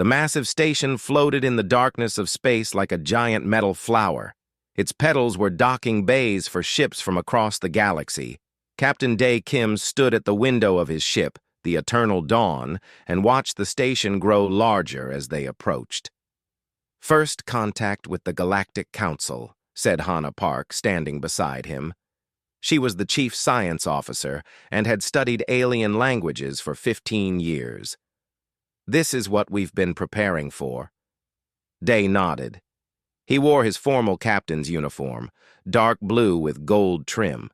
The massive station floated in the darkness of space like a giant metal flower. Its petals were docking bays for ships from across the galaxy. Captain Dae Kim stood at the window of his ship, the Eternal Dawn, and watched the station grow larger as they approached. "First contact with the Galactic Council," said Hannah Park, standing beside him. She was the chief science officer and had studied alien languages for 15 years. "This is what we've been preparing for." Day nodded. He wore his formal captain's uniform, dark blue with gold trim.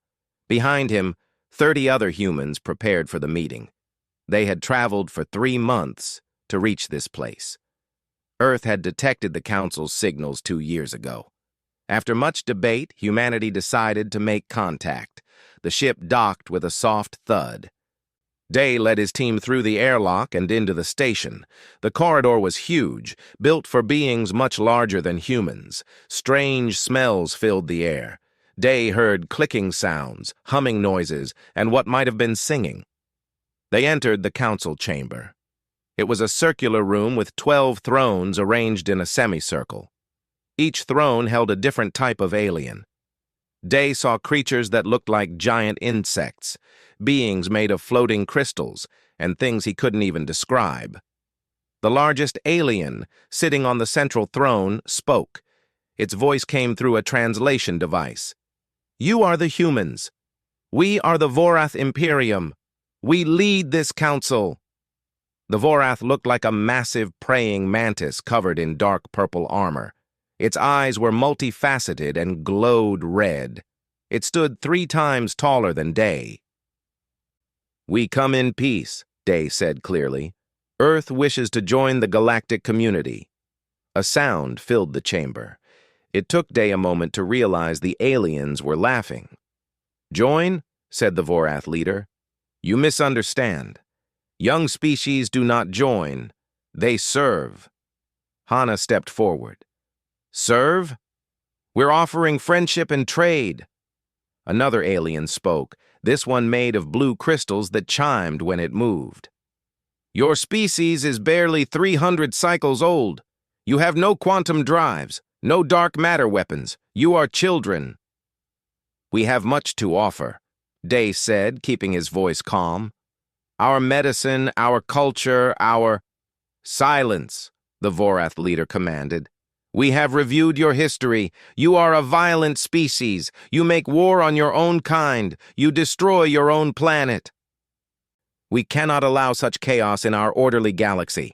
Behind him, 30 other humans prepared for the meeting. They had traveled for 3 months to reach this place. Earth had detected the Council's signals 2 years ago. After much debate, humanity decided to make contact. The ship docked with a soft thud. Day led his team through the airlock and into the station. The corridor was huge, built for beings much larger than humans. Strange smells filled the air. Day heard clicking sounds, humming noises, and what might have been singing. They entered the council chamber. It was a circular room with 12 thrones arranged in a semicircle. Each throne held a different type of alien. Day saw creatures that looked like giant insects, beings made of floating crystals, and things he couldn't even describe. The largest alien, sitting on the central throne, spoke. Its voice came through a translation device. "You are the humans. We are the Vorath Imperium. We lead this council." The Vorath looked like a massive praying mantis covered in dark purple armor. Its eyes were multifaceted and glowed red. It stood 3 times taller than Day. "We come in peace," Day said clearly. "Earth wishes to join the galactic community." A sound filled the chamber. It took Day a moment to realize the aliens were laughing. "Join?" said the Vorath leader. "You misunderstand. Young species do not join. They serve." Hannah stepped forward. "Serve? We're offering friendship and trade." Another alien spoke, this one made of blue crystals that chimed when it moved. "Your species is barely 300 cycles old. You have no quantum drives, no dark matter weapons. You are children." "We have much to offer," Day said, keeping his voice calm. "Our medicine, our culture, our—" "Silence," the Vorath leader commanded. "We have reviewed your history. You are a violent species. You make war on your own kind. You destroy your own planet. We cannot allow such chaos in our orderly galaxy."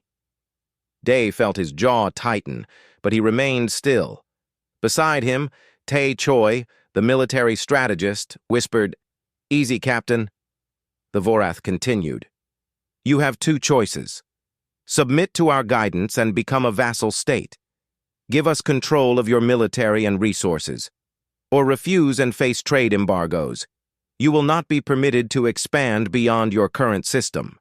Day felt his jaw tighten, but he remained still. Beside him, Tae Choi, the military strategist, whispered, "Easy, Captain." The Vorath continued. "You have 2 choices. Submit to our guidance and become a vassal state. Give us control of your military and resources. Or refuse and face trade embargoes. You will not be permitted to expand beyond your current system."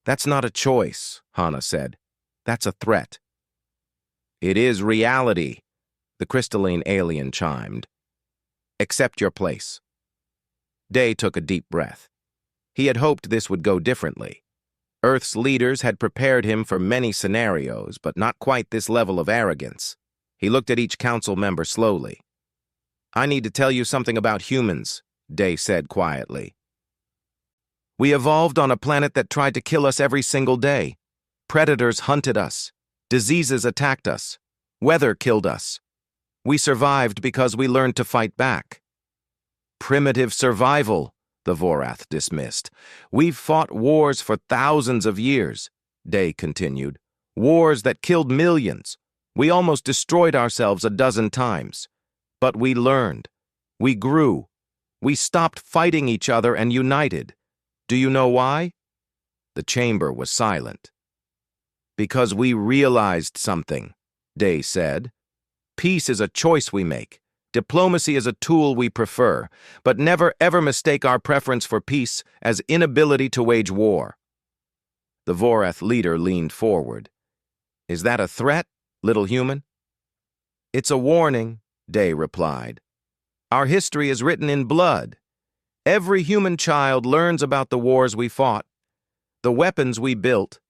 "That's not a choice," Hannah said. "That's a threat." "It is reality," the crystalline alien chimed. "Accept your place." Day took a deep breath. He had hoped this would go differently. Earth's leaders had prepared him for many scenarios, but not quite this level of arrogance. He looked at each council member slowly. "I need to tell you something about humans," Day said quietly. "We evolved on a planet that tried to kill us every single day. Predators hunted us. Diseases attacked us. Weather killed us. We survived because we learned to fight back." "Primitive survival," the Vorath dismissed. "We've fought wars for thousands of years," Day continued. "Wars that killed millions. We almost destroyed ourselves a dozen times. But we learned. We grew. We stopped fighting each other and united. Do you know why?" The chamber was silent. "Because we realized something," Day said. "Peace is a choice we make. Diplomacy is a tool we prefer, but never ever mistake our preference for peace as inability to wage war." The Vorath leader leaned forward. "Is that a threat, little human?" "It's a warning," Day replied. "Our history is written in blood. Every human child learns about the wars we fought, the weapons we built,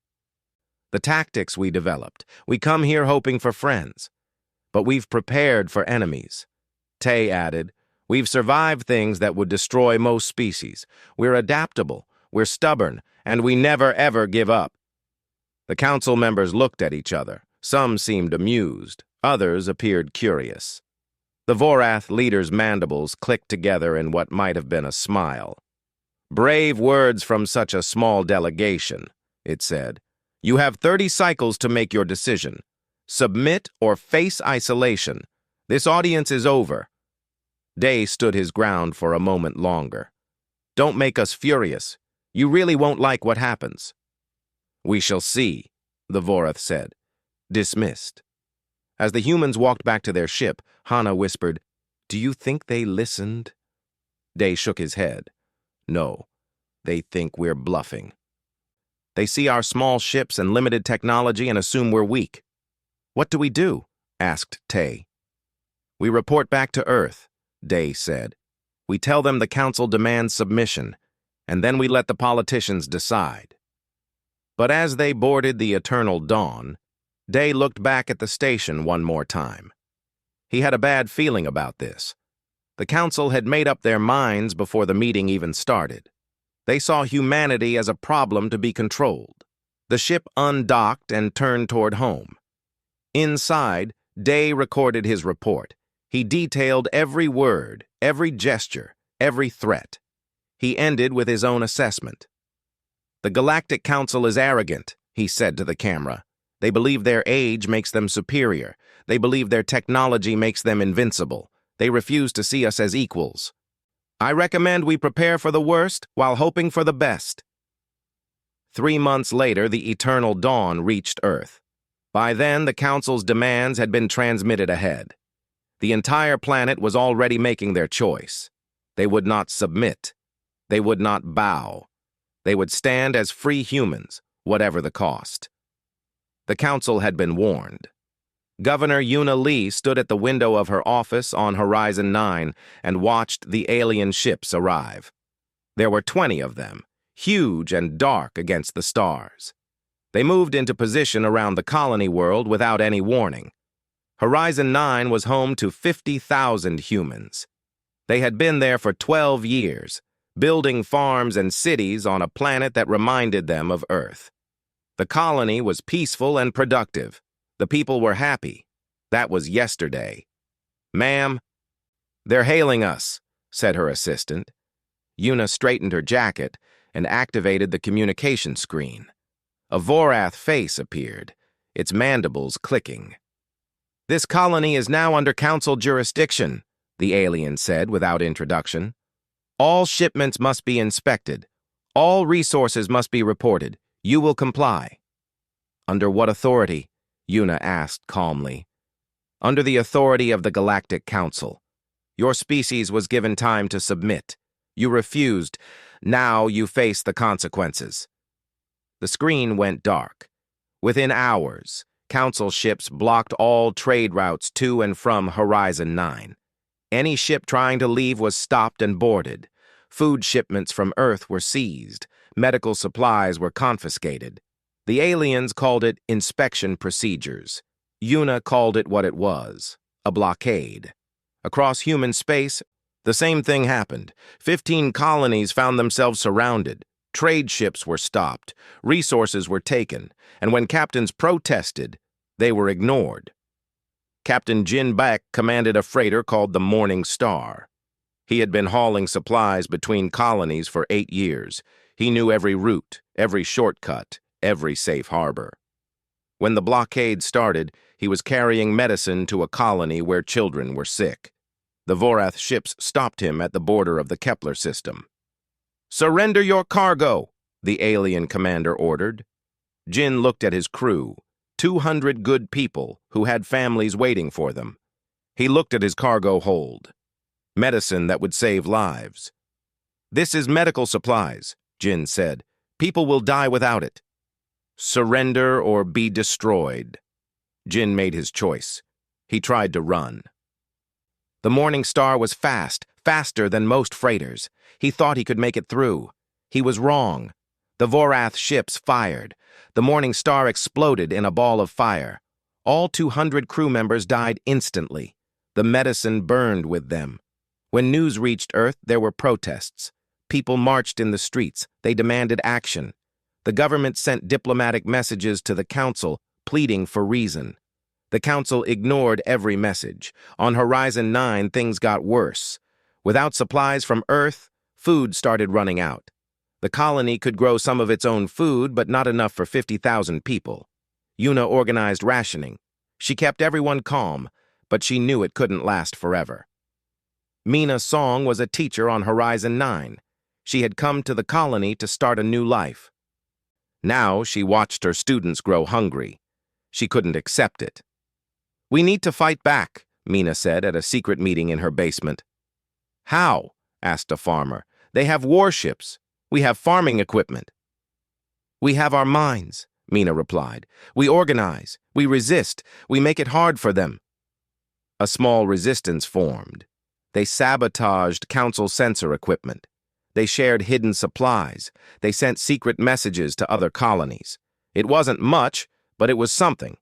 the tactics we developed. We come here hoping for friends. But we've prepared for enemies. Tay added, we've survived things that would destroy most species. We're adaptable, we're stubborn, and we never ever give up. The council members looked at each other. Some seemed amused, others appeared curious. The Vorath leader's mandibles clicked together in what might have been a smile. Brave words from such a small delegation, it said. You have 30 cycles to make your decision. Submit or face isolation. This audience is over. Day stood his ground for a moment longer. Don't make us furious. You really won't like what happens. We shall see, the Vorath said. Dismissed. As the humans walked back to their ship, Hana whispered, Do you think they listened? Day shook his head. No, they think we're bluffing. They see our small ships and limited technology and assume we're weak. What do we do? Asked Tay. We report back to Earth, Day said. We tell them the Council demands submission, and then we let the politicians decide. But as they boarded the Eternal Dawn, Day looked back at the station one more time. He had a bad feeling about this. The Council had made up their minds before the meeting even started. They saw humanity as a problem to be controlled. The ship undocked and turned toward home. Inside, Day recorded his report. He detailed every word, every gesture, every threat. He ended with his own assessment. The Galactic Council is arrogant, he said to the camera. They believe their age makes them superior. They believe their technology makes them invincible. They refuse to see us as equals. I recommend we prepare for the worst while hoping for the best. 3 months later, the Eternal Dawn reached Earth. By then, the Council's demands had been transmitted ahead. The entire planet was already making their choice. They would not submit. They would not bow. They would stand as free humans, whatever the cost. The Council had been warned. Governor Yuna Lee stood at the window of her office on Horizon 9 and watched the alien ships arrive. There were 20 of them, huge and dark against the stars. They moved into position around the colony world without any warning. Horizon 9 was home to 50,000 humans. They had been there for 12 years, building farms and cities on a planet that reminded them of Earth. The colony was peaceful and productive. The people were happy. That was yesterday. Ma'am, they're hailing us, said her assistant. Yuna straightened her jacket and activated the communication screen. A Vorath face appeared, its mandibles clicking. This colony is now under Council jurisdiction, the alien said without introduction. All shipments must be inspected. All resources must be reported. You will comply. Under what authority? Yuna asked calmly. Under the authority of the Galactic Council. Your species was given time to submit. You refused. Now you face the consequences. The screen went dark. Within hours, Council ships blocked all trade routes to and from Horizon 9. Any ship trying to leave was stopped and boarded. Food shipments from Earth were seized. Medical supplies were confiscated. The aliens called it inspection procedures. Yuna called it what it was, a blockade. Across human space, the same thing happened. 15 colonies found themselves surrounded. Trade ships were stopped, resources were taken, and when captains protested, they were ignored. Captain Jin Bak commanded a freighter called the Morning Star. He had been hauling supplies between colonies for 8 years. He knew every route, every shortcut, every safe harbor. When the blockade started, he was carrying medicine to a colony where children were sick. The Vorath ships stopped him at the border of the Kepler system. Surrender your cargo, the alien commander ordered. Jin looked at his crew, 200 good people who had families waiting for them. He looked at his cargo hold. Medicine that would save lives. This is medical supplies, Jin said. People will die without it. Surrender or be destroyed. Jin made his choice. He tried to run. The Morning Star was fast, faster than most freighters. He thought he could make it through. He was wrong. The Vorath ships fired. The Morning Star exploded in a ball of fire. All 200 crew members died instantly. The medicine burned with them. When news reached Earth, there were protests. People marched in the streets. They demanded action. The government sent diplomatic messages to the Council, pleading for reason. The Council ignored every message. On Horizon 9, things got worse. Without supplies from Earth, food started running out. The colony could grow some of its own food, but not enough for 50,000 people. Una organized rationing. She kept everyone calm, but she knew it couldn't last forever. Mina Song was a teacher on Horizon 9. She had come to the colony to start a new life. Now she watched her students grow hungry. She couldn't accept it. "We need to fight back," Mina said at a secret meeting in her basement. "How?" asked a farmer. "They have warships. We have farming equipment." "We have our minds," Mina replied. "We organize. We resist. We make it hard for them." A small resistance formed. They sabotaged Council sensor equipment. They shared hidden supplies. They sent secret messages to other colonies. It wasn't much, but it was something.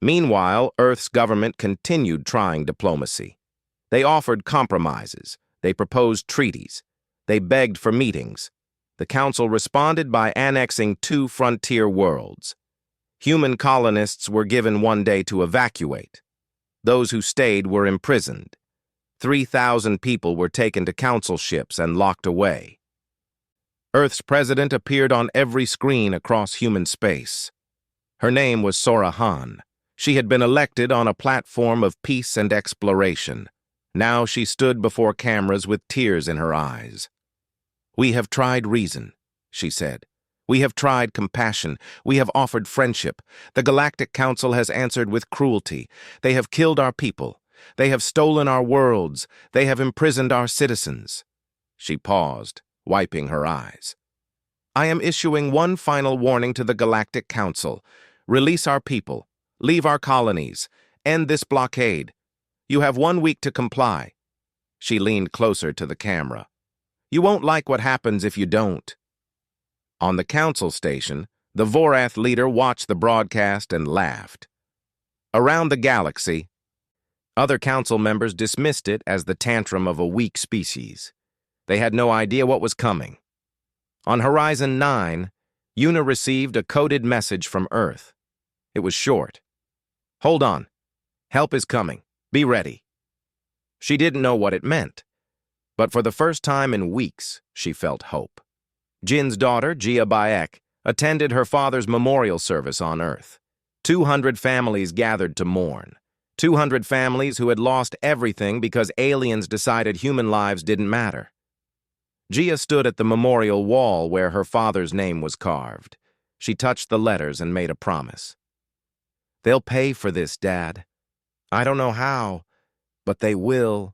Meanwhile, Earth's government continued trying diplomacy. They offered compromises. They proposed treaties. They begged for meetings. The Council responded by annexing 2 frontier worlds. Human colonists were given 1 day to evacuate. Those who stayed were imprisoned. 3,000 people were taken to Council ships and locked away. Earth's president appeared on every screen across human space. Her name was Sora Han. She had been elected on a platform of peace and exploration. Now she stood before cameras with tears in her eyes. "We have tried reason," she said. "We have tried compassion. We have offered friendship. The Galactic Council has answered with cruelty. They have killed our people. They have stolen our worlds. They have imprisoned our citizens." She paused, wiping her eyes. "I am issuing one final warning to the Galactic Council. Release our people. Leave our colonies. End this blockade. You have 1 week to comply." She leaned closer to the camera. "You won't like what happens if you don't." On the Council station, the Vorath leader watched the broadcast and laughed. Around the galaxy, other Council members dismissed it as the tantrum of a weak species. They had no idea what was coming. On Horizon 9, Una received a coded message from Earth. It was short. "Hold on. Help is coming. Be ready." She didn't know what it meant, but for the first time in weeks, she felt hope. Jin's daughter, Gia Bayek, attended her father's memorial service on Earth. 200 families gathered to mourn. 200 families who had lost everything because aliens decided human lives didn't matter. Gia stood at the memorial wall where her father's name was carved. She touched the letters and made a promise. "They'll pay for this, Dad. I don't know how, but they will."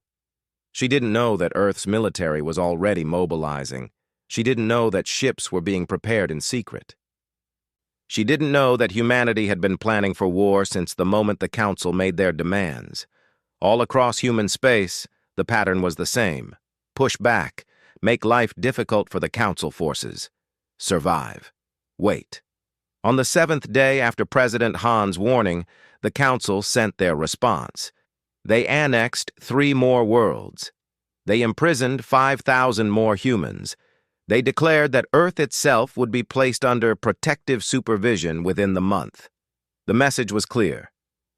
She didn't know that Earth's military was already mobilizing. She didn't know that ships were being prepared in secret. She didn't know that humanity had been planning for war since the moment the Council made their demands. All across human space, the pattern was the same. Push back. Make life difficult for the Council forces. Survive. Wait. On the 7th day after President Han's warning, the Council sent their response. They annexed 3 more worlds. They imprisoned 5,000 more humans. They declared that Earth itself would be placed under protective supervision within the month. The message was clear.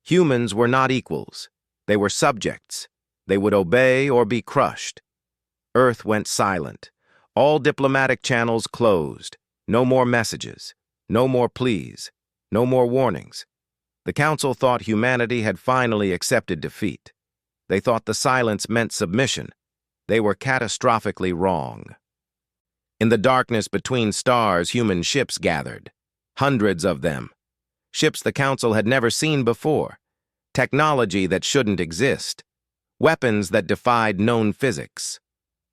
Humans were not equals. They were subjects. They would obey or be crushed. Earth went silent. All diplomatic channels closed. No more messages. No more pleas. No more warnings. The Council thought humanity had finally accepted defeat. They thought the silence meant submission. They were catastrophically wrong. In the darkness between stars, human ships gathered. Hundreds of them. Ships the Council had never seen before. Technology that shouldn't exist. Weapons that defied known physics.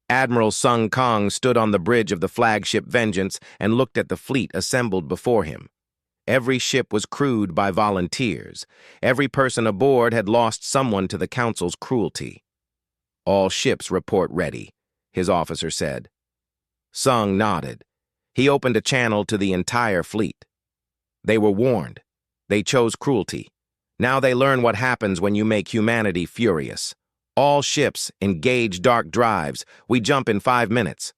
Admiral Sung Kong stood on the bridge of the flagship Vengeance and looked at the fleet assembled before him. Every ship was crewed by volunteers. Every person aboard had lost someone to the Council's cruelty. "All ships report ready," his officer said. Sung nodded. He opened a channel to the entire fleet. They were warned. They chose cruelty. Now they learn what happens when you make humanity furious. All ships, engage dark drives. We jump in 5 minutes.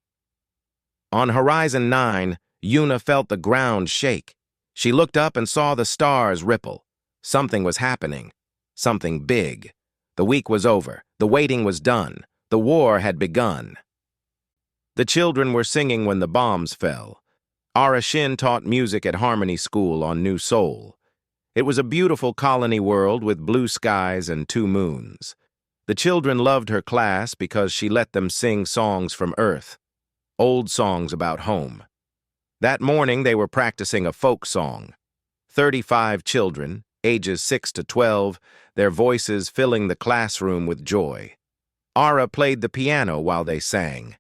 On Horizon 9, Yuna felt the ground shake. She looked up and saw the stars ripple. Something was happening. Something big. The week was over. The waiting was done. The war had begun. The children were singing when the bombs fell. Narration taught music at Harmony School on New Seoul. It was a beautiful colony world with blue skies and 2 moons. The children loved her class because she let them sing songs from Earth, old songs about home. That morning they were practicing a folk song. 35 children, ages 6 to 12, their voices filling the classroom with joy. Ara played the piano while they sang.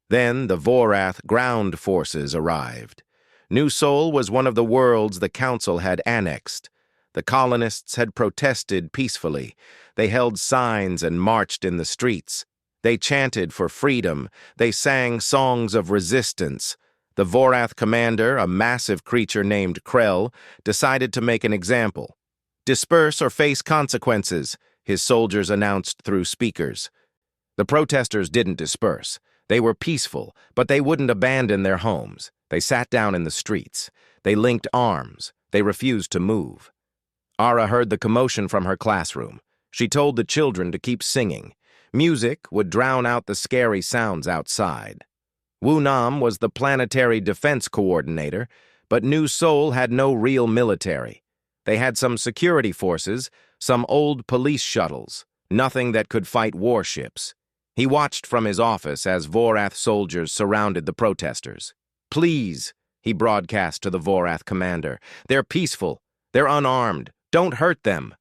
Then the Vorath ground forces arrived. New Seoul was one of the worlds the council had annexed. The colonists had protested peacefully. They held signs and marched in the streets. They chanted for freedom. They sang songs of resistance. The Vorath commander, a massive creature named Krell, decided to make an example. "Disperse or face consequences," his soldiers announced through speakers. The protesters didn't disperse. They were peaceful, but they wouldn't abandon their homes. They sat down in the streets. They linked arms. They refused to move. Ara heard the commotion from her classroom. She told the children to keep singing. Music would drown out the scary sounds outside. Wu Nam was the planetary defense coordinator, but New Seoul had no real military. They had some security forces, some old police shuttles, nothing that could fight warships. He watched from his office as Vorath soldiers surrounded the protesters. "Please," he broadcast to the Vorath commander, "they're peaceful. They're unarmed. Don't hurt them."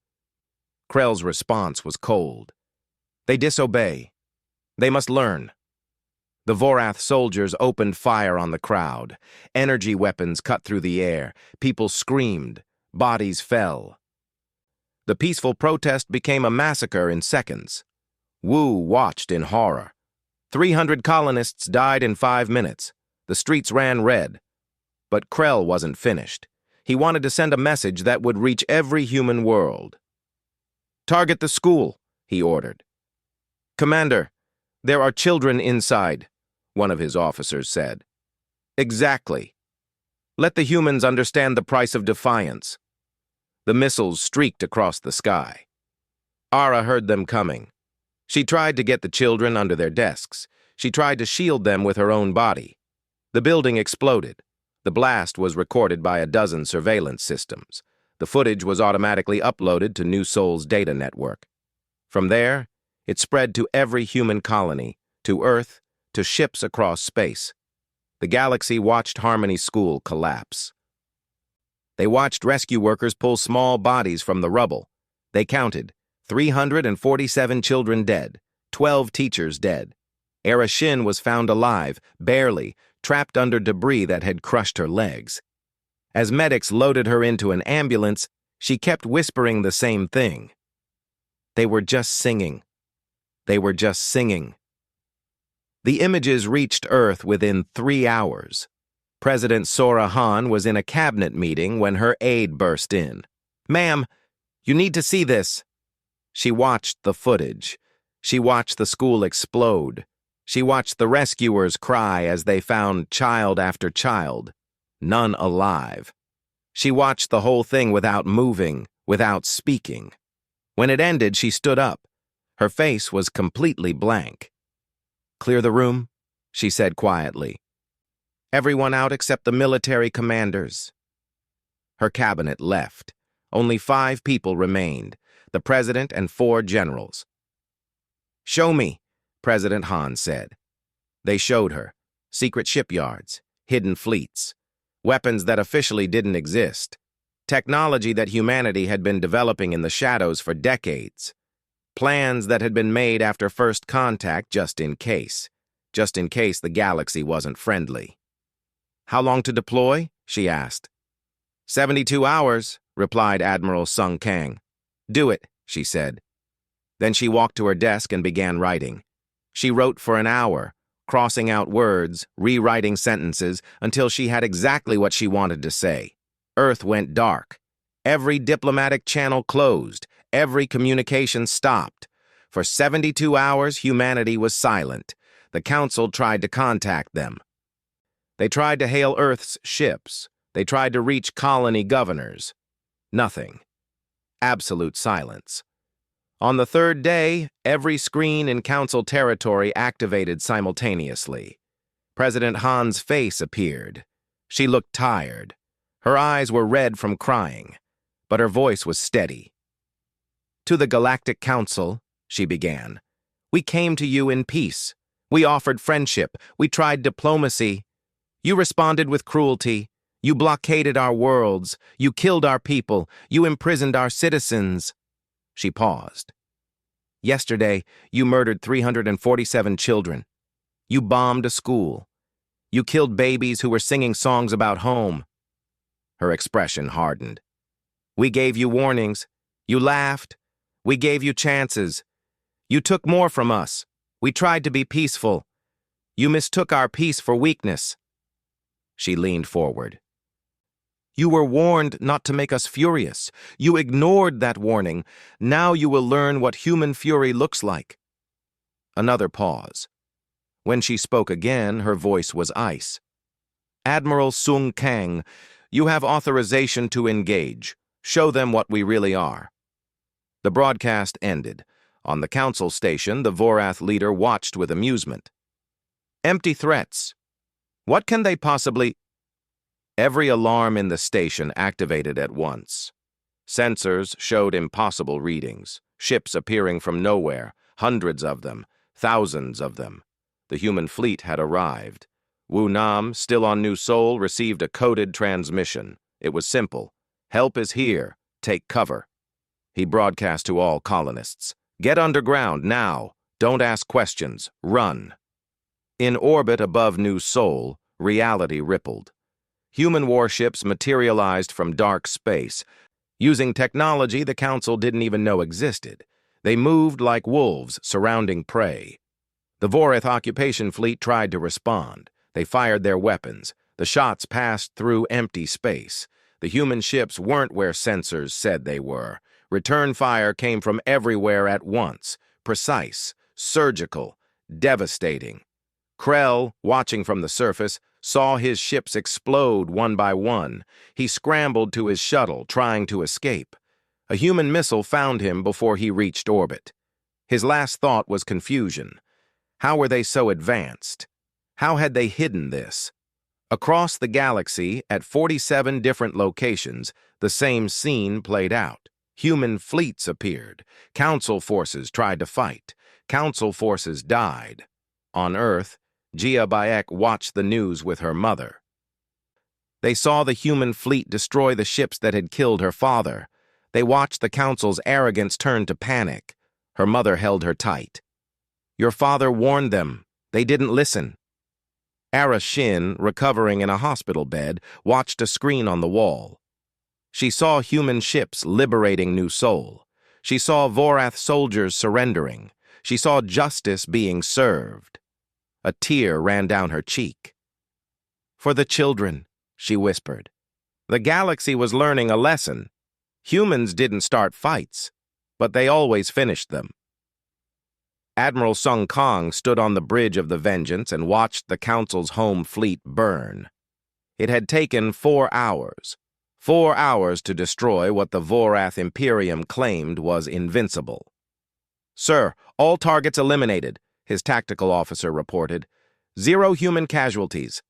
Krell's response was cold. "They disobey. They must learn." The Vorath soldiers opened fire on the crowd. Energy weapons cut through the air. People screamed. Bodies fell. The peaceful protest became a massacre in seconds. Wu watched in horror. 300 colonists died in 5 minutes. The streets ran red. But Krell wasn't finished. He wanted to send a message that would reach every human world. "Target the school," he ordered. "Commander, there are children inside," one of his officers said. "Exactly. Let the humans understand the price of defiance." The missiles streaked across the sky. Ara heard them coming. She tried to get the children under their desks. She tried to shield them with her own body. The building exploded. The blast was recorded by a dozen surveillance systems. The footage was automatically uploaded to New Seoul's data network. From there, it spread to every human colony, to Earth, to ships across space. The galaxy watched Harmony School collapse. They watched rescue workers pull small bodies from the rubble. They counted 347 children dead, 12 teachers dead. Narration was found alive, barely, trapped under debris that had crushed her legs. As medics loaded her into an ambulance, she kept whispering the same thing. They were just singing. They were just singing. The images reached Earth within 3 hours. President Sora Han was in a cabinet meeting when her aide burst in. "Ma'am, you need to see this." She watched the footage. She watched the school explode. She watched the rescuers cry as they found child after child, none alive. She watched the whole thing without moving, without speaking. When it ended, she stood up. Her face was completely blank. "Clear the room," she said quietly. "Everyone out except the military commanders." Her cabinet left. Only 5 people remained, the president and 4 generals. "Show me," President Han said. They showed her secret shipyards, hidden fleets, weapons that officially didn't exist, technology that humanity had been developing in the shadows for decades, plans that had been made after first contact just in case the galaxy wasn't friendly. "How long to deploy?" she asked. 72 hours, replied Admiral Sung Kang. "Do it," she said. Then she walked to her desk and began writing. She wrote for an hour, crossing out words, rewriting sentences until she had exactly what she wanted to say. Earth went dark. Every diplomatic channel closed. Every communication stopped. For 72 hours, humanity was silent. The Council tried to contact them. They tried to hail Earth's ships. They tried to reach colony governors. Nothing. Absolute silence. On the third day, every screen in Council territory activated simultaneously. President Han's face appeared. She looked tired. Her eyes were red from crying, but her voice was steady. "To the Galactic Council," she began. "We came to you in peace. We offered friendship. We tried diplomacy. You responded with cruelty. You blockaded our worlds. You killed our people. You imprisoned our citizens." She paused. "Yesterday, you murdered 347 children. You bombed a school. You killed babies who were singing songs about home." Her expression hardened. "We gave you warnings. You laughed. We gave you chances. You took more from us. We tried to be peaceful. You mistook our peace for weakness." She leaned forward. "You were warned not to make us furious. You ignored that warning. Now you will learn what human fury looks like." Another pause. When she spoke again, her voice was ice. "Admiral Sung Kang, you have authorization to engage. Show them what we really are." The broadcast ended. On the Council station, the Vorath leader watched with amusement. "Empty threats. What can they possibly—" Every alarm in the station activated at once. Sensors showed impossible readings, ships appearing from nowhere, hundreds of them, thousands of them. The human fleet had arrived. Wu Nam, still on New Seoul, received a coded transmission. It was simple. "Help is here. Take cover." He broadcast to all colonists. "Get underground now. Don't ask questions. Run." In orbit above New Seoul, reality rippled. Human warships materialized from dark space, using technology the Council didn't even know existed. They moved like wolves surrounding prey. The Vorath occupation fleet tried to respond. They fired their weapons. The shots passed through empty space. The human ships weren't where sensors said they were. Return fire came from everywhere at once. Precise, surgical, devastating. Krell, watching from the surface, saw his ships explode one by one. He scrambled to his shuttle, trying to escape. A human missile found him before he reached orbit. His last thought was confusion. How were they so advanced? How had they hidden this? Across the galaxy, at 47 different locations, the same scene played out. Human fleets appeared. Council forces tried to fight. Council forces died. On Earth, Jia Bayek watched the news with her mother. They saw the human fleet destroy the ships that had killed her father. They watched the Council's arrogance turn to panic. Her mother held her tight. "Your father warned them. They didn't listen." Ara Shin, recovering in a hospital bed, watched a screen on the wall. She saw human ships liberating New Seoul. She saw Vorath soldiers surrendering. She saw justice being served. A tear ran down her cheek. "For the children," she whispered. The galaxy was learning a lesson. Humans didn't start fights, but they always finished them. Admiral Sung Kang stood on the bridge of the Vengeance and watched the Council's home fleet burn. It had taken 4 hours. 4 hours to destroy what the Vorath Imperium claimed was invincible. "Sir, all targets eliminated," his tactical officer reported. "0 human casualties."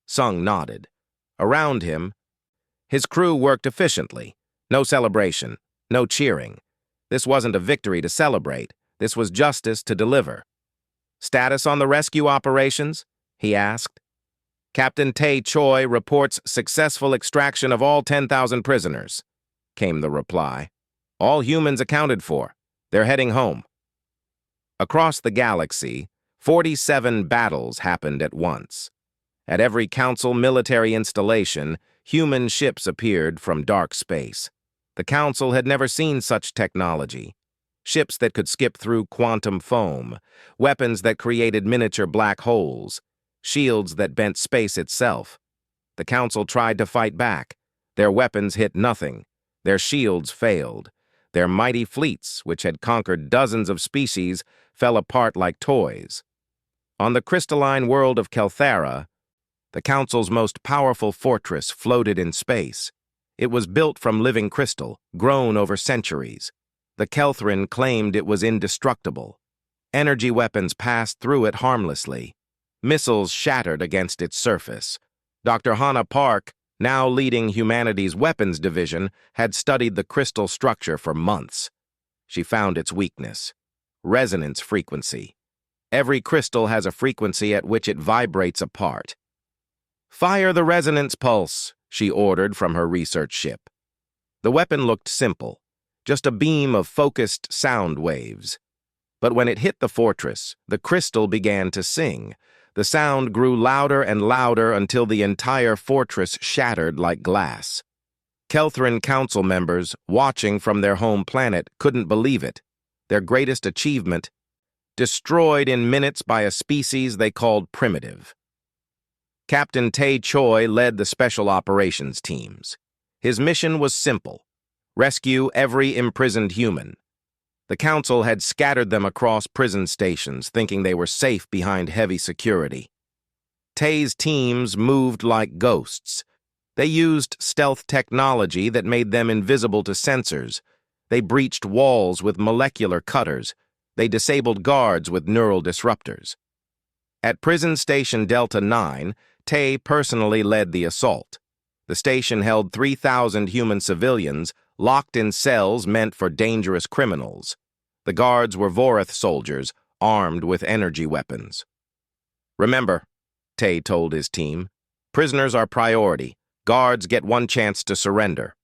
Sung nodded. Around him, his crew worked efficiently. No celebration, no cheering. This wasn't a victory to celebrate. This was justice to deliver. "Status on the rescue operations?" he asked. "Captain Tae Choi reports successful extraction of all 10,000 prisoners," came the reply. "All humans accounted for. They're heading home." Across the galaxy, 47 battles happened at once. At every Council military installation, human ships appeared from dark space. The Council had never seen such technology. ships that could skip through quantum foam, weapons that created miniature black holes, shields that bent space itself. The Council tried to fight back. Their weapons hit nothing. Their shields failed. Their mighty fleets, which had conquered dozens of species, fell apart like toys. On the crystalline world of Kelthara, the Council's most powerful fortress floated in space. It was built from living crystal, grown over centuries. The Kelthrin claimed it was indestructible. Energy weapons passed through it harmlessly. Missiles shattered against its surface. Dr. Hannah Park, now leading humanity's weapons division, had studied the crystal structure for months. She found its weakness: resonance frequency. Every crystal has a frequency at which it vibrates apart. "Fire the resonance pulse," she ordered from her research ship. The weapon looked simple, just a beam of focused sound waves. But when it hit the fortress, the crystal began to sing. The sound grew louder and louder until the entire fortress shattered like glass. Kelthrin Council members, watching from their home planet, couldn't believe it. Their greatest achievement, destroyed in minutes by a species they called primitive. Captain Tae Choi led the special operations teams. His mission was simple: rescue every imprisoned human. The Council had scattered them across prison stations, thinking they were safe behind heavy security. Tae's teams moved like ghosts. They used stealth technology that made them invisible to sensors. They breached walls with molecular cutters. They disabled guards with neural disruptors. At Prison Station Delta 9, Tae personally led the assault. The station held 3,000 human civilians, locked in cells meant for dangerous criminals. The guards were Vorath soldiers, armed with energy weapons. "Remember," Tae told his team, "prisoners are priority. Guards get one chance to surrender."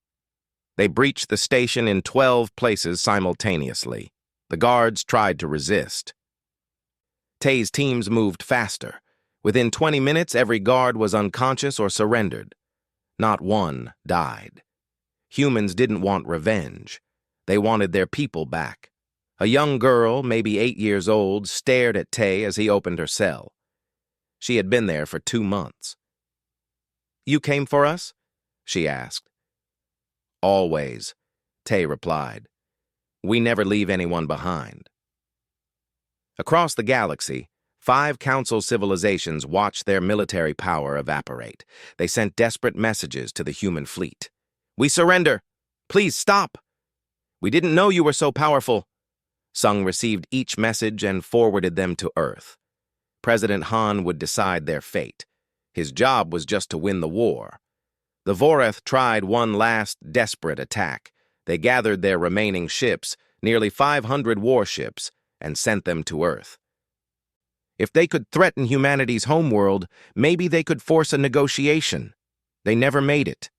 They breached the station in 12 places simultaneously. The guards tried to resist. Tae's teams moved faster. Within 20 minutes, every guard was unconscious or surrendered. Not one died. Humans didn't want revenge. They wanted their people back. A young girl, maybe 8 years old, stared at Tae as he opened her cell. She had been there for 2 months. "You came for us?" she asked. "Always," Tae replied. "We never leave anyone behind." Across the galaxy, 5 Council civilizations watched their military power evaporate. They sent desperate messages to the human fleet. "We surrender! Please stop! We didn't know you were so powerful." Sung received each message and forwarded them to Earth. President Han would decide their fate. His job was just to win the war. The Vorath tried one last desperate attack. They gathered their remaining ships, nearly 500 warships, and sent them to Earth. If they could threaten humanity's homeworld, maybe they could force a negotiation. They never made it.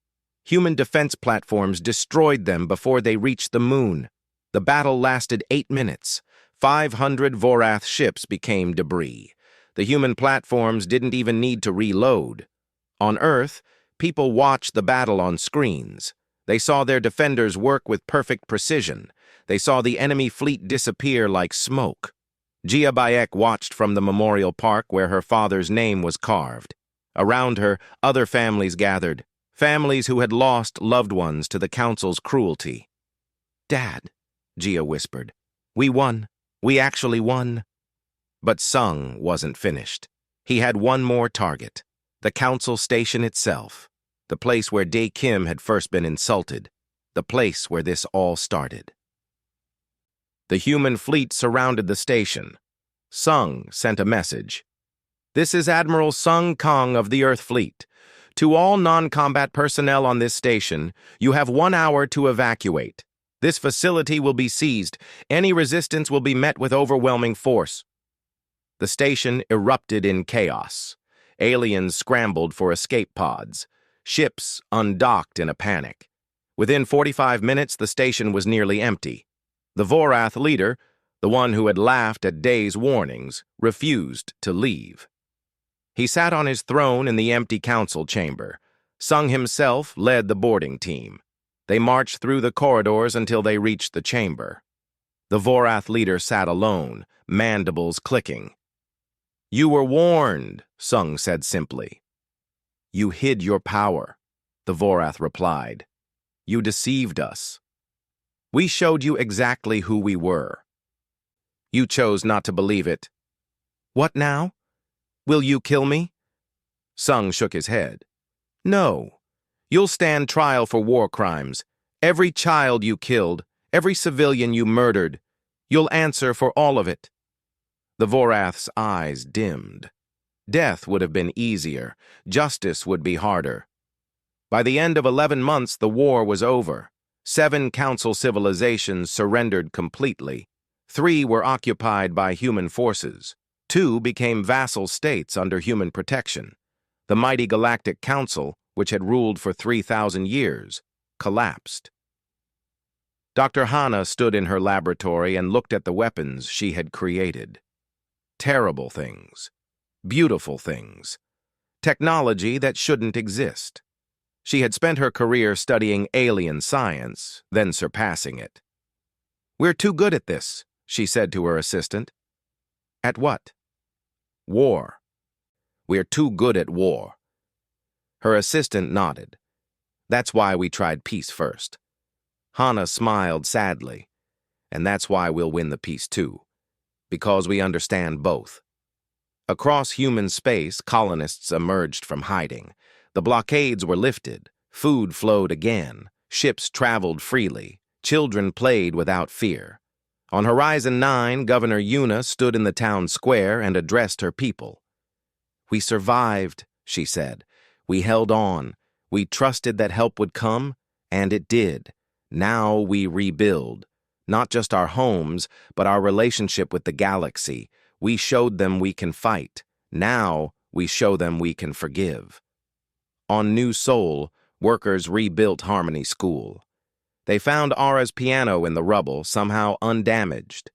Human defense platforms destroyed them before they reached the moon. The battle lasted 8 minutes. 500 Vorath ships became debris. The human platforms didn't even need to reload. On Earth, people watched the battle on screens. They saw their defenders work with perfect precision. They saw the enemy fleet disappear like smoke. Gia Bayek watched from the memorial park where her father's name was carved. Around her, other families gathered, families who had lost loved ones to the Council's cruelty. "Dad," Gia whispered, "we won. We actually won." But Sung wasn't finished. He had one more target: the Council station itself, the place where Dae Kim had first been insulted, the place where this all started. The human fleet surrounded the station. Sung sent a message. "This is Admiral Sung Kang of the Earth Fleet. To all non-combat personnel on this station, you have 1 hour to evacuate. This facility will be seized. Any resistance will be met with overwhelming force." The station erupted in chaos. Aliens scrambled for escape pods. Ships undocked in a panic. Within 45 minutes, the station was nearly empty. The Vorath leader, the one who had laughed at Dae's warnings, refused to leave. He sat on his throne in the empty council chamber. Sung himself led the boarding team. They marched through the corridors until they reached the chamber. The Vorath leader sat alone, mandibles clicking. "You were warned," Sung said simply. "You hid your power," the Vorath replied. "You deceived us. We showed you exactly who we were. You chose not to believe it. What now? Will you kill me?" Sung shook his head. "No. You'll stand trial for war crimes. Every child you killed, every civilian you murdered, you'll answer for all of it." The Vorath's eyes dimmed. Death would have been easier. Justice would be harder. By the end of 11 months, the war was over. 7 council civilizations surrendered completely. 3 were occupied by human forces. 2 became vassal states under human protection. The mighty Galactic Council, which had ruled for 3,000 years, collapsed. Dr. Hana stood in her laboratory and looked at the weapons she had created. Terrible things. Beautiful things. Technology that shouldn't exist. She had spent her career studying alien science, then surpassing it. "We're too good at this," she said to her assistant. "At what?" "War. We're too good at war." Her assistant nodded. "That's why we tried peace first." Hana smiled sadly. "And that's why we'll win the peace too. Because we understand both." Across human space, colonists emerged from hiding. The blockades were lifted, food flowed again, ships traveled freely, children played without fear. On Horizon 9, Governor Yuna stood in the town square and addressed her people. "We survived," she said. "We held on. We trusted that help would come, and it did. Now we rebuild. Not just our homes, but our relationship with the galaxy. We showed them we can fight. Now we show them we can forgive." On New Sol, workers rebuilt Harmony School. They found Aura's piano in the rubble, somehow undamaged.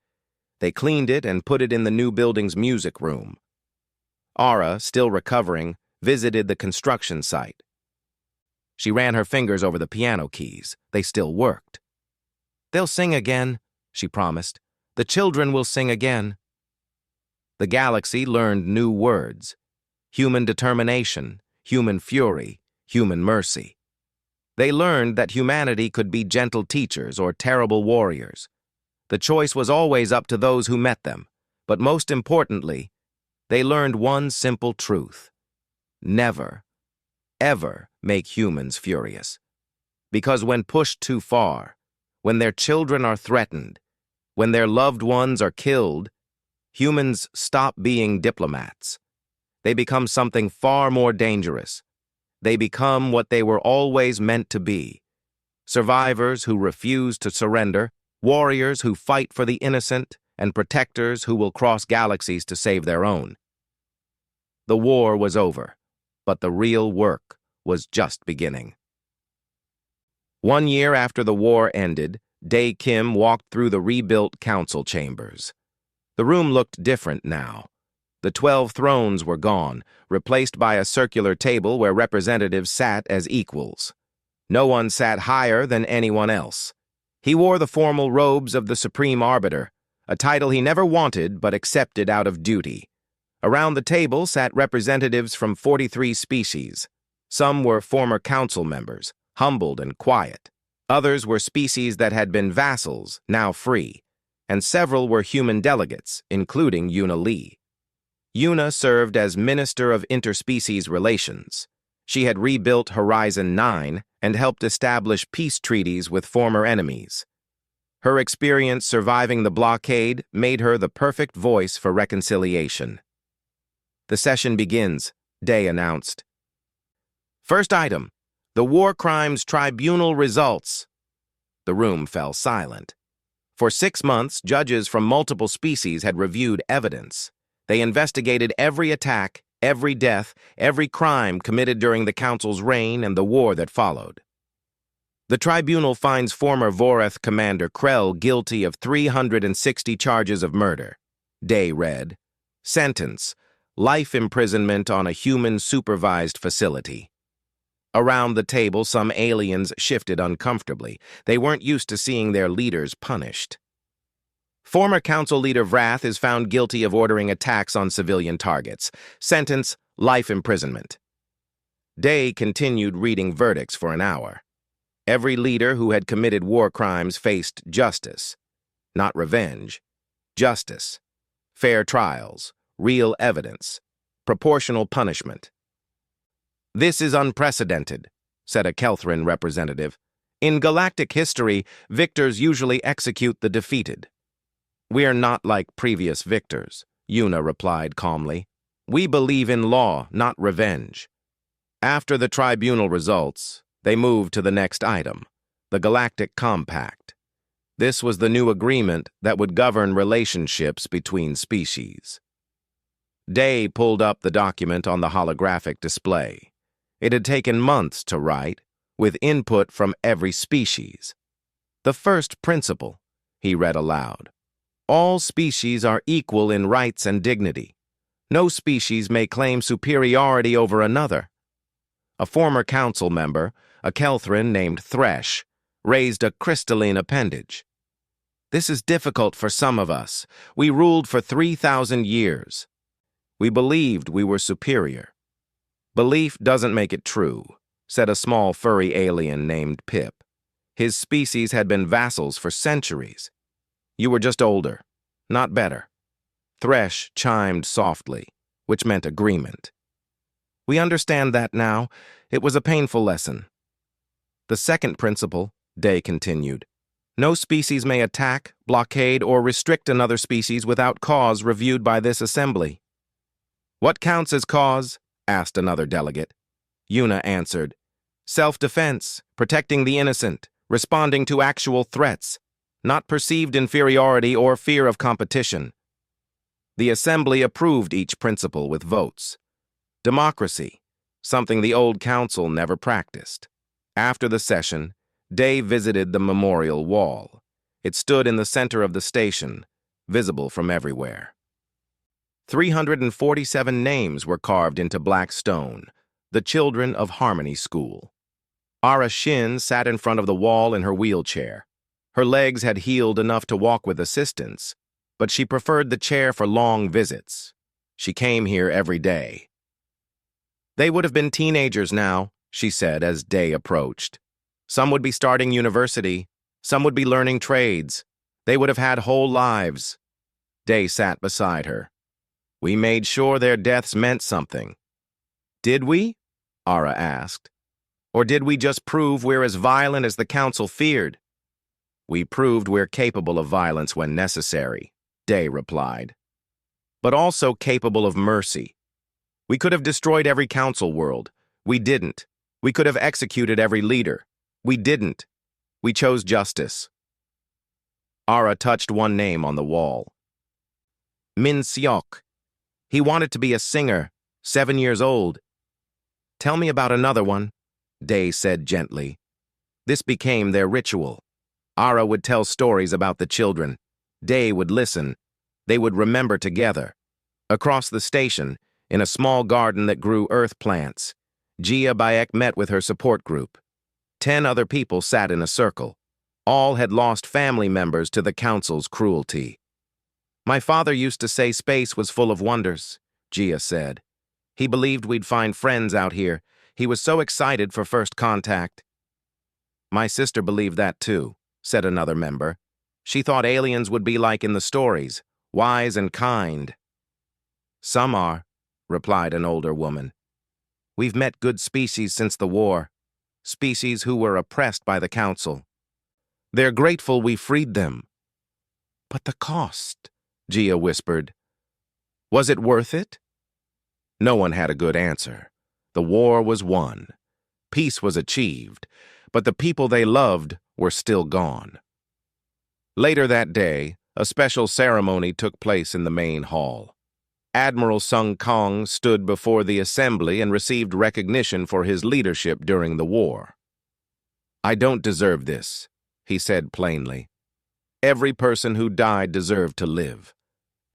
They cleaned it and put it in the new building's music room. Aura, still recovering, visited the construction site. She ran her fingers over the piano keys. They still worked. "They'll sing again," she promised. "The children will sing again." The galaxy learned new words: human determination, human fury, human mercy. They learned that humanity could be gentle teachers or terrible warriors. The choice was always up to those who met them, but most importantly, they learned one simple truth: never, ever make humans furious. Because when pushed too far, when their children are threatened, when their loved ones are killed, humans stop being diplomats. They become something far more dangerous. They become what they were always meant to be: survivors who refuse to surrender, warriors who fight for the innocent, and protectors who will cross galaxies to save their own. The war was over, but the real work was just beginning. 1 year after the war ended, Dae Kim walked through the rebuilt council chambers. The room looked different now. The 12 thrones were gone, replaced by a circular table where representatives sat as equals. No one sat higher than anyone else. He wore the formal robes of the Supreme Arbiter, a title he never wanted but accepted out of duty. Around the table sat representatives from 43 species. Some were former council members, humbled and quiet. Others were species that had been vassals, now free. And several were human delegates, including Yuna Lee. Yuna served as Minister of Interspecies Relations. She had rebuilt Horizon 9 and helped establish peace treaties with former enemies. Her experience surviving the blockade made her the perfect voice for reconciliation. "The session begins," Dae announced. "First item, the War Crimes Tribunal results." The room fell silent. For 6 months, judges from multiple species had reviewed evidence. They investigated every attack, every death, every crime committed during the Council's reign and the war that followed. The tribunal finds former Vorath Commander Krell guilty of 360 charges of murder. Dae read, "Sentence: life imprisonment on a human-supervised facility." Around the table, some aliens shifted uncomfortably. They weren't used to seeing their leaders punished. Former Council Leader Vrath is found guilty of ordering attacks on civilian targets. Sentence, life imprisonment. Day continued reading verdicts for an hour. Every leader who had committed war crimes faced justice. Not revenge. Justice. Fair trials. Real evidence. Proportional punishment. "This is unprecedented," said a Kelthrin representative. "In galactic history, victors usually execute the defeated." "We're not like previous victors," Yuna replied calmly. "We believe in law, not revenge." After the tribunal results, they moved to the next item, the Galactic Compact. This was the new agreement that would govern relationships between species. Day pulled up the document on the holographic display. It had taken months to write, with input from every species. "The first principle," he read aloud. "All species are equal in rights and dignity. No species may claim superiority over another." A former council member, a Kelthrin named Thresh, raised a crystalline appendage. "This is difficult for some of us. We ruled for 3,000 years. We believed we were superior." "Belief doesn't make it true," said a small furry alien named Pip. "His species had been vassals for centuries. You were just older, not better." Thresh chimed softly, which meant agreement. "We understand that now. It was a painful lesson." "The second principle," Day continued. "No species may attack, blockade, or restrict another species without cause reviewed by this assembly." "What counts as cause?" asked another delegate. Yuna answered, "Self-defense, protecting the innocent, responding to actual threats, not perceived inferiority or fear of competition." The assembly approved each principle with votes. Democracy, something the old council never practiced. After the session, Day visited the memorial wall. It stood in the center of the station, visible from everywhere. 347 names were carved into black stone, the children of Harmony School. Ara Shin sat in front of the wall in her wheelchair. Her legs had healed enough to walk with assistance, but she preferred the chair for long visits. She came here every day. "They would have been teenagers now," she said as Day approached. "Some would be starting university. Some would be learning trades. They would have had whole lives." Day sat beside her. "We made sure their deaths meant something." "Did we?" Ara asked. "Or did we just prove we're as violent as the council feared?" "We proved we're capable of violence when necessary," Day replied. "But also capable of mercy. We could have destroyed every council world. We didn't. We could have executed every leader. We didn't. We chose justice." Ara touched one name on the wall. "Min Seok. He wanted to be a singer, 7 years old." "Tell me about another one," Day said gently. This became their ritual. Ara would tell stories about the children. Day would listen. They would remember together. Across the station, in a small garden that grew earth plants, Gia Bayek met with her support group. 10 other people sat in a circle. All had lost family members to the council's cruelty. "My father used to say space was full of wonders," Gia said. "He believed we'd find friends out here. He was so excited for first contact." "My sister believed that too," said another member. "She thought aliens would be like in the stories, wise and kind." "Some are," replied an older woman. "We've met good species since the war, species who were oppressed by the council. They're grateful we freed them." "But the cost," Gia whispered. "Was it worth it?" No one had a good answer. The war was won. Peace was achieved, but the people they loved were still gone. Later that day, a special ceremony took place in the main hall. Admiral Sung Kong stood before the assembly and received recognition for his leadership during the war. "I don't deserve this," he said plainly. "Every person who died deserved to live.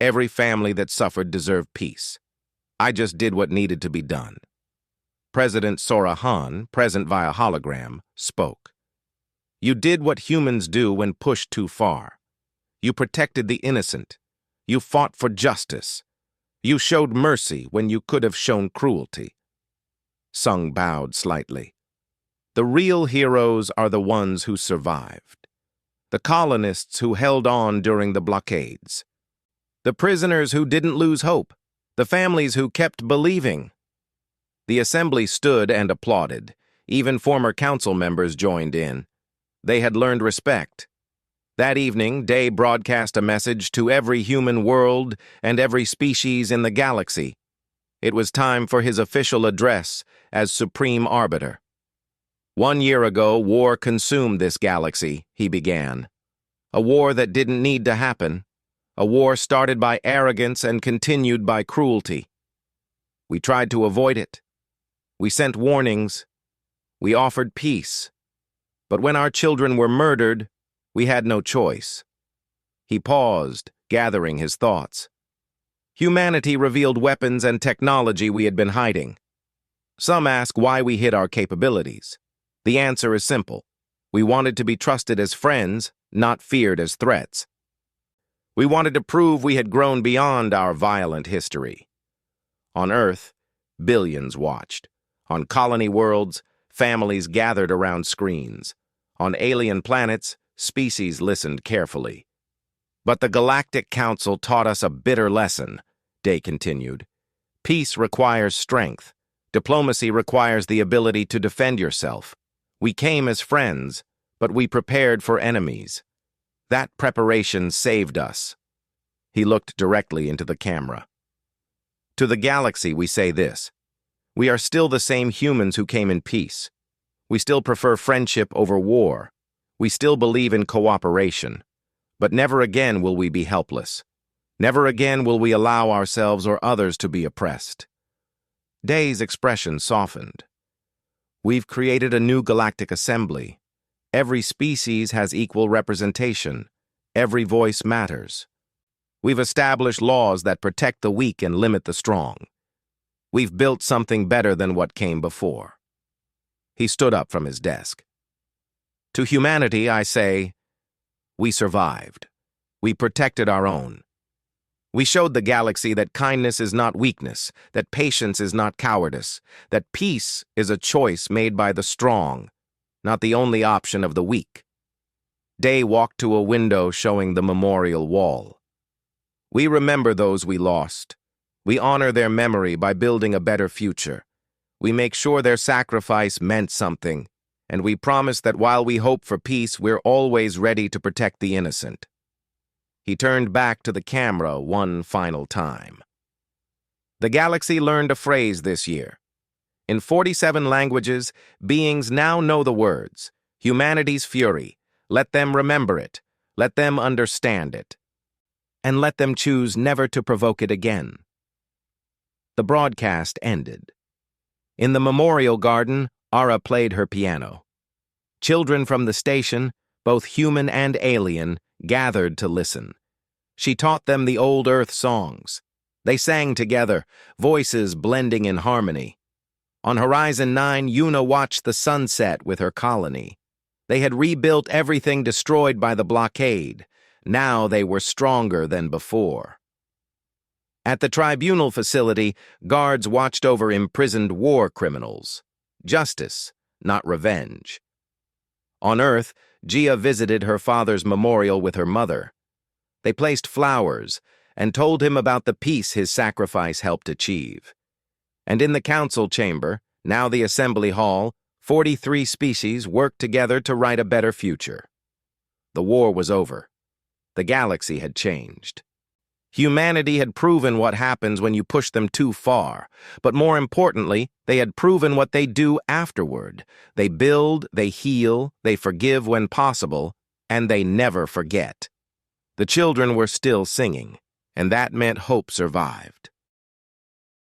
Every family that suffered deserved peace. I just did what needed to be done." President Sora Han, present via hologram, spoke. "You did what humans do when pushed too far. You protected the innocent. You fought for justice. You showed mercy when you could have shown cruelty. Sung bowed slightly. The real heroes are the ones who survived. The colonists who held on during the blockades. The prisoners who didn't lose hope. The families who kept believing. The assembly stood and applauded. Even former council members joined in. They had learned respect. That evening, Day broadcast a message to every human world and every species in the galaxy. It was time for his official address as Supreme Arbiter. 1 year ago, war consumed this galaxy, he began. A war that didn't need to happen. A war started by arrogance and continued by cruelty. We tried to avoid it. We sent warnings. We offered peace. But when our children were murdered, we had no choice. He paused, gathering his thoughts. Humanity revealed weapons and technology we had been hiding. Some ask why we hid our capabilities. The answer is simple. We wanted to be trusted as friends, not feared as threats. We wanted to prove we had grown beyond our violent history. On Earth, billions watched. On colony worlds, families gathered around screens. On alien planets, species listened carefully. But the Galactic Council taught us a bitter lesson, Day continued. Peace requires strength. Diplomacy requires the ability to defend yourself. We came as friends, but we prepared for enemies. That preparation saved us. He looked directly into the camera. To the galaxy, we say this. We are still the same humans who came in peace. We still prefer friendship over war. We still believe in cooperation. But never again will we be helpless. Never again will we allow ourselves or others to be oppressed. Day's expression softened. We've created a new galactic assembly. Every species has equal representation. Every voice matters. We've established laws that protect the weak and limit the strong. We've built something better than what came before. He stood up from his desk. To humanity, I say, we survived. We protected our own. We showed the galaxy that kindness is not weakness, that patience is not cowardice, that peace is a choice made by the strong, not the only option of the weak. Day walked to a window showing the memorial wall. We remember those we lost. We honor their memory by building a better future. We make sure their sacrifice meant something, and we promise that while we hope for peace, we're always ready to protect the innocent. He turned back to the camera one final time. The galaxy learned a phrase this year. In 47 languages, beings now know the words, humanity's fury. Let them remember it. Let them understand it. And let them choose never to provoke it again. The broadcast ended. In the memorial garden, Ara played her piano. Children from the station, both human and alien, gathered to listen. She taught them the old Earth songs. They sang together, voices blending in harmony. On Horizon 9, Yuna watched the sunset with her colony. They had rebuilt everything destroyed by the blockade. Now they were stronger than before. At the tribunal facility, guards watched over imprisoned war criminals. Justice, not revenge. On Earth, Gia visited her father's memorial with her mother. They placed flowers and told him about the peace his sacrifice helped achieve. And in the council chamber, now the assembly hall, 43 species worked together to write a better future. The war was over. The galaxy had changed. Humanity had proven what happens when you push them too far, but more importantly, they had proven what they do afterward. They build, they heal, they forgive when possible, and they never forget. The children were still singing, and that meant hope survived.